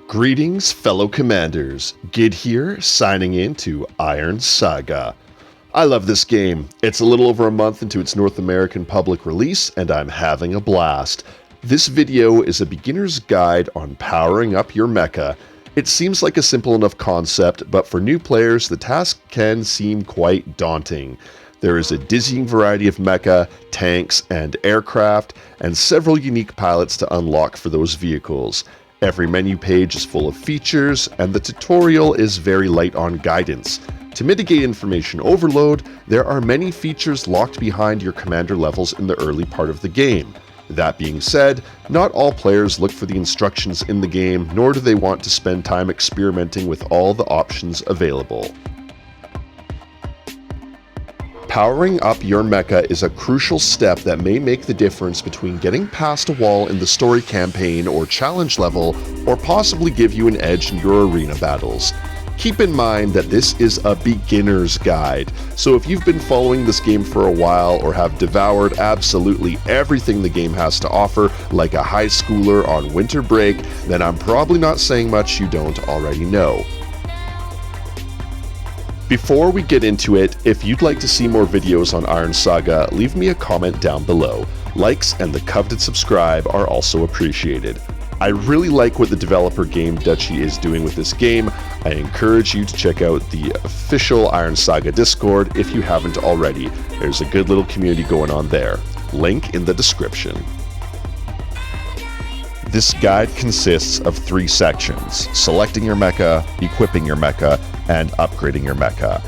Greetings, fellow commanders. Gid here, signing in to Iron Saga. I love this game. It's a little over a month into its North American public release, and I'm having a blast. This video is a beginner's guide on powering up your mecha. It seems like a simple enough concept, but for new players, the task can seem quite daunting. There is a dizzying variety of mecha, tanks, and aircraft, and several unique pilots to unlock for those vehicles. Every menu page is full of features, and the tutorial is very light on guidance. To mitigate information overload, there are many features locked behind your commander levels in the early part of the game. That being said, not all players look for the instructions in the game, nor do they want to spend time experimenting with all the options available. Powering up your mecha is a crucial step that may make the difference between getting past a wall in the story campaign or challenge level, or possibly give you an edge in your arena battles. Keep in mind that this is a beginner's guide, so if you've been following this game for a while or have devoured absolutely everything the game has to offer like a high schooler on winter break, then I'm probably not saying much you don't already know. Before we get into it, if you'd like to see more videos on Iron Saga, leave me a comment down below. Likes and the coveted subscribe are also appreciated. I really like what the developer Game Duchy is doing with this game. I encourage you to check out the official Iron Saga Discord if you haven't already. There's a good little community going on there. Link in the description. This guide consists of 3 sections: selecting your mecha, equipping your mecha, and upgrading your mecha.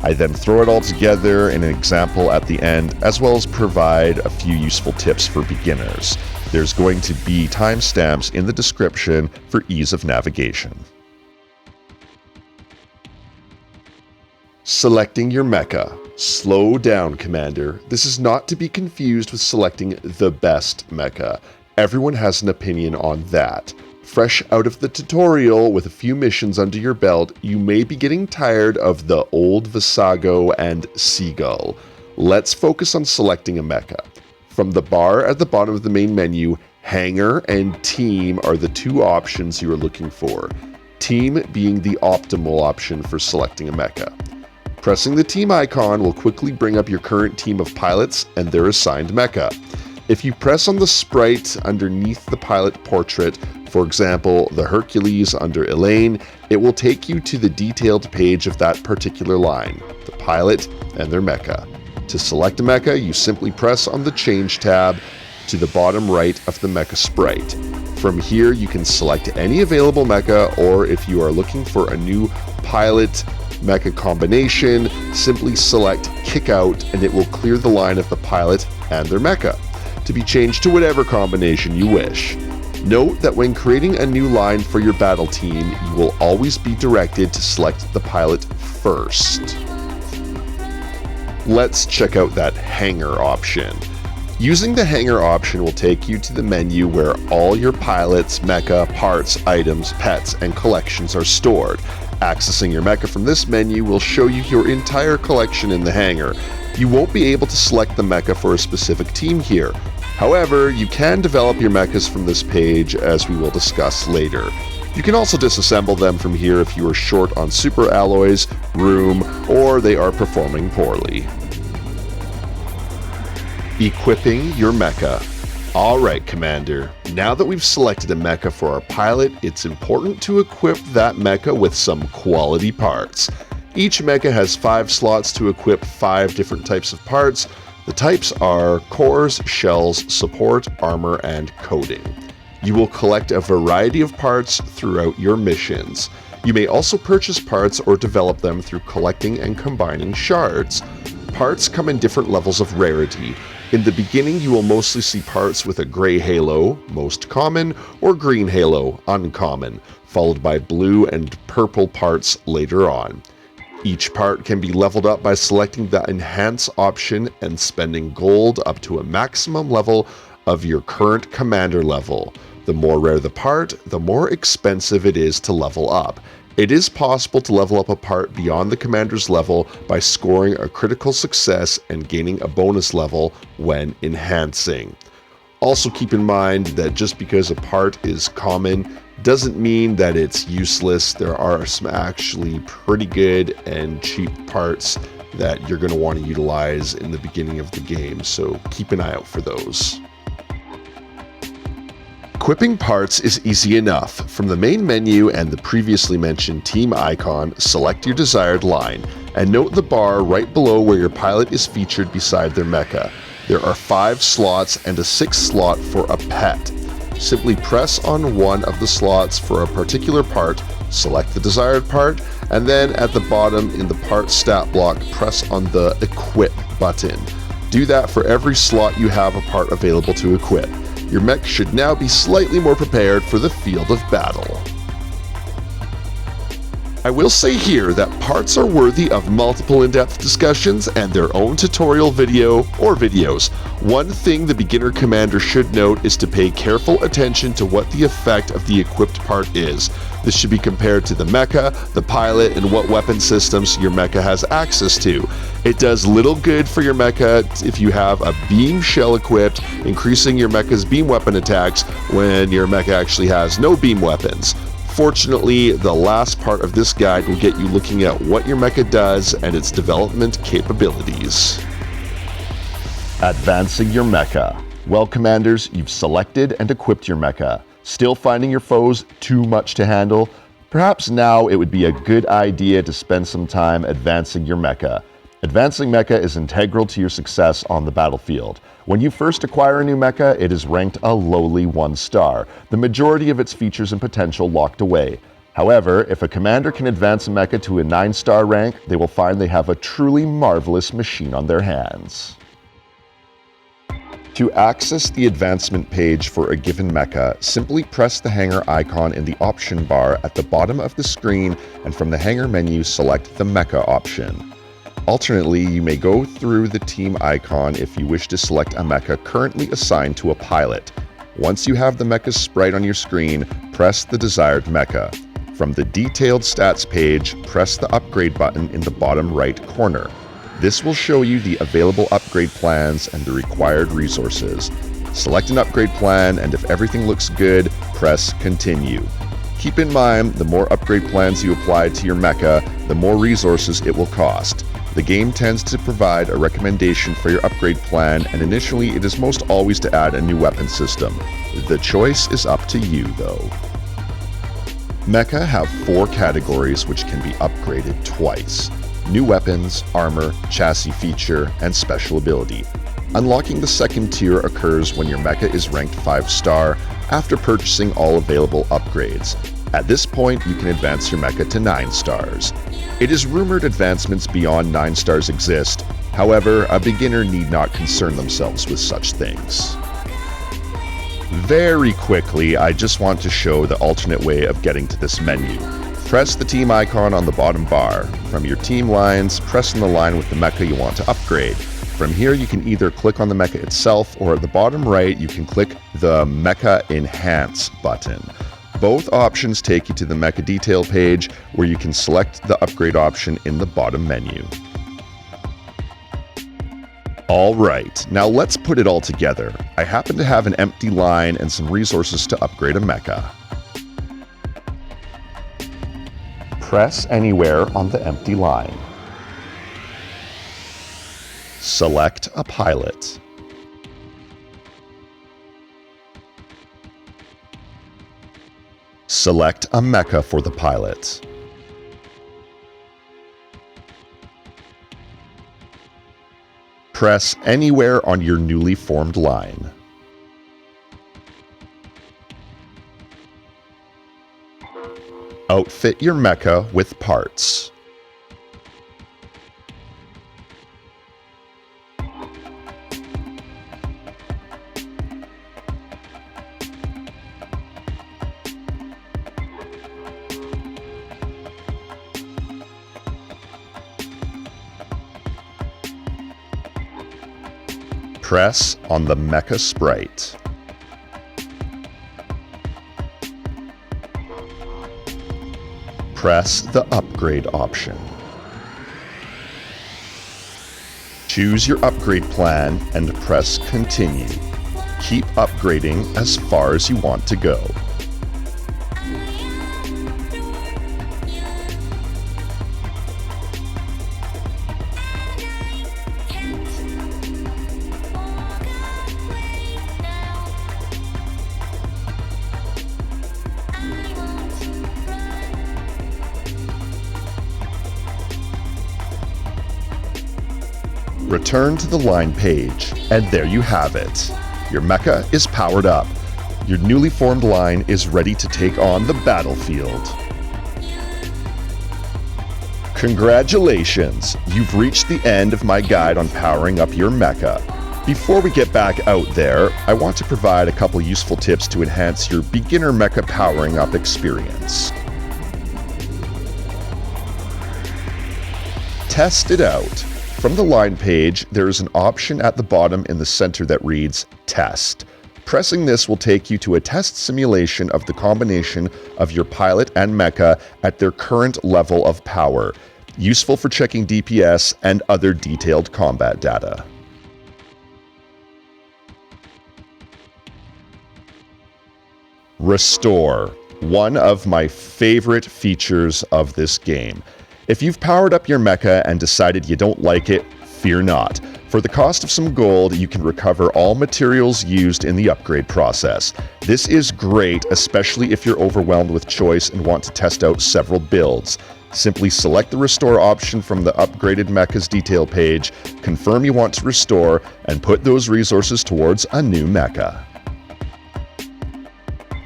I then throw it all together in an example at the end, as well as provide a few useful tips for beginners. There's going to be timestamps in the description for ease of navigation. Selecting your mecha. Slow down, Commander. This is not to be confused with selecting the best mecha. Everyone has an opinion on that. Fresh out of the tutorial with a few missions under your belt, you may be getting tired of the old Visago and Seagull. Let's focus on selecting a mecha. From the bar at the bottom of the main menu, Hangar and Team are the 2 options you are looking for. Team being the optimal option for selecting a mecha. Pressing the team icon will quickly bring up your current team of pilots and their assigned mecha. If you press on the sprite underneath the pilot portrait, for example, the Hercules under Elaine, it will take you to the detailed page of that particular line, the pilot and their mecha. To select a mecha, you simply press on the Change tab to the bottom right of the mecha sprite. From here, you can select any available mecha, or if you are looking for a new pilot mecha combination, simply select Kick Out and it will clear the line of the pilot and their mecha, to be changed to whatever combination you wish. Note that when creating a new line for your battle team, you will always be directed to select the pilot first. Let's check out that Hangar option. Using the Hangar option will take you to the menu where all your pilots, mecha, parts, items, pets, and collections are stored. Accessing your mecha from this menu will show you your entire collection in the Hangar. You won't be able to select the mecha for a specific team here. However, you can develop your mechas from this page, as we will discuss later. You can also disassemble them from here if you are short on super alloys, room, or they are performing poorly. Equipping your mecha. Alright, Commander, now that we've selected a mecha for our pilot, it's important to equip that mecha with some quality parts. Each mecha has 5 slots to equip 5 different types of parts. The types are cores, shells, support, armor, and coating. You will collect a variety of parts throughout your missions. You may also purchase parts or develop them through collecting and combining shards. Parts come in different levels of rarity. In the beginning, you will mostly see parts with a gray halo, most common, or green halo, uncommon, followed by blue and purple parts later on. Each part can be leveled up by selecting the Enhance option and spending gold up to a maximum level of your current commander level. The more rare the part, the more expensive it is to level up. It is possible to level up a part beyond the commander's level by scoring a critical success and gaining a bonus level when enhancing. Also keep in mind that just because a part is common doesn't mean that it's useless. There are some actually pretty good and cheap parts that you're going to want to utilize in the beginning of the game, so keep an eye out for those. Equipping parts is easy enough. From the main menu and the previously mentioned team icon, select your desired line, and note the bar right below where your pilot is featured beside their mecha. There are 5 slots and a 6th slot for a pet. Simply press on one of the slots for a particular part, select the desired part, and then at the bottom in the part stat block, press on the Equip button. Do that for every slot you have a part available to equip. Your mech should now be slightly more prepared for the field of battle. I will say here that parts are worthy of multiple in-depth discussions and their own tutorial video or videos. One thing the beginner commander should note is to pay careful attention to what the effect of the equipped part is. This should be compared to the mecha, the pilot, and what weapon systems your mecha has access to. It does little good for your mecha if you have a beam shell equipped, increasing your mecha's beam weapon attacks when your mecha actually has no beam weapons. Fortunately, the last part of this guide will get you looking at what your mecha does and its development capabilities. Advancing your mecha. Well, commanders, you've selected and equipped your mecha. Still finding your foes too much to handle? Perhaps now it would be a good idea to spend some time advancing your mecha. Advancing mecha is integral to your success on the battlefield. When you first acquire a new mecha, it is ranked a lowly 1-star, the majority of its features and potential locked away. However, if a commander can advance a mecha to a 9-star rank, they will find they have a truly marvelous machine on their hands. To access the advancement page for a given mecha, simply press the hanger icon in the option bar at the bottom of the screen, and from the hanger menu, select the mecha option. Alternately, you may go through the team icon if you wish to select a mecha currently assigned to a pilot. Once you have the mecha's sprite on your screen, press the desired mecha. From the detailed stats page, press the upgrade button in the bottom right corner. This will show you the available upgrade plans and the required resources. Select an upgrade plan, and if everything looks good, press continue. Keep in mind, the more upgrade plans you apply to your mecha, the more resources it will cost. The game tends to provide a recommendation for your upgrade plan, and initially it is most always to add a new weapon system. The choice is up to you, though. Mecha have 4 categories which can be upgraded twice: new weapons, armor, chassis feature, and special ability. Unlocking the second tier occurs when your mecha is ranked 5-star after purchasing all available upgrades. At this point, you can advance your mecha to 9 stars. It is rumored advancements beyond 9 stars exist. However, a beginner need not concern themselves with such things. Very quickly, I just want to show the alternate way of getting to this menu. Press the team icon on the bottom bar. From your team lines, press on the line with the mecha you want to upgrade. From here, you can either click on the mecha itself, or at the bottom right, you can click the Mecha Enhance button. Both options take you to the mecha detail page, where you can select the upgrade option in the bottom menu. Alright, now let's put it all together. I happen to have an empty line and some resources to upgrade a mecha. Press anywhere on the empty line. Select a pilot. Select a mecha for the pilot. Press anywhere on your newly formed line. Outfit your mecha with parts. Press on the mecha sprite. Press the upgrade option. Choose your upgrade plan and press continue. keep upgrading as far as you want to go. Return to the line page, and there you have it. Your mecha is powered up. Your newly formed line is ready to take on the battlefield. Congratulations! You've reached the end of my guide on powering up your mecha. Before we get back out there, I want to provide a couple useful tips to enhance your beginner mecha powering up experience. Test it out. From the line page, there is an option at the bottom in the center that reads Test. Pressing this will take you to a test simulation of the combination of your pilot and mecha at their current level of power, useful for checking DPS and other detailed combat data. Restore, one of my favorite features of this game. If you've powered up your mecha and decided you don't like it, fear not. For the cost of some gold, you can recover all materials used in the upgrade process. This is great, especially if you're overwhelmed with choice and want to test out several builds. Simply select the restore option from the upgraded mecha's detail page, confirm you want to restore, and put those resources towards a new mecha.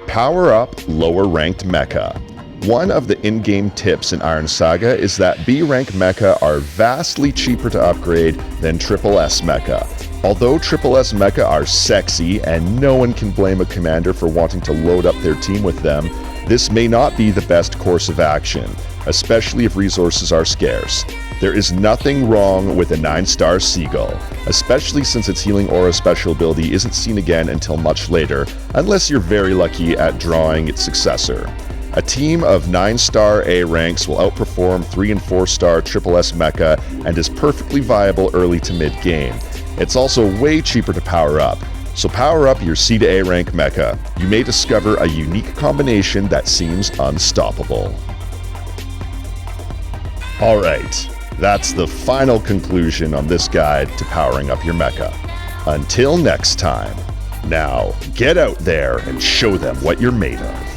Power up lower ranked mecha. One of the in-game tips in Iron Saga is that B-rank mecha are vastly cheaper to upgrade than SSS mecha. Although SSS mecha are sexy and no one can blame a commander for wanting to load up their team with them, this may not be the best course of action, especially if resources are scarce. There is nothing wrong with a 9-star Seagull, especially since its healing aura special ability isn't seen again until much later, unless you're very lucky at drawing its successor. A team of 9-star A ranks will outperform 3 and 4-star SSS mecha and is perfectly viable early to mid-game. It's also way cheaper to power up, so power up your C to A rank mecha. You may discover a unique combination that seems unstoppable. Alright, that's the final conclusion on this guide to powering up your mecha. Until next time, now get out there and show them what you're made of.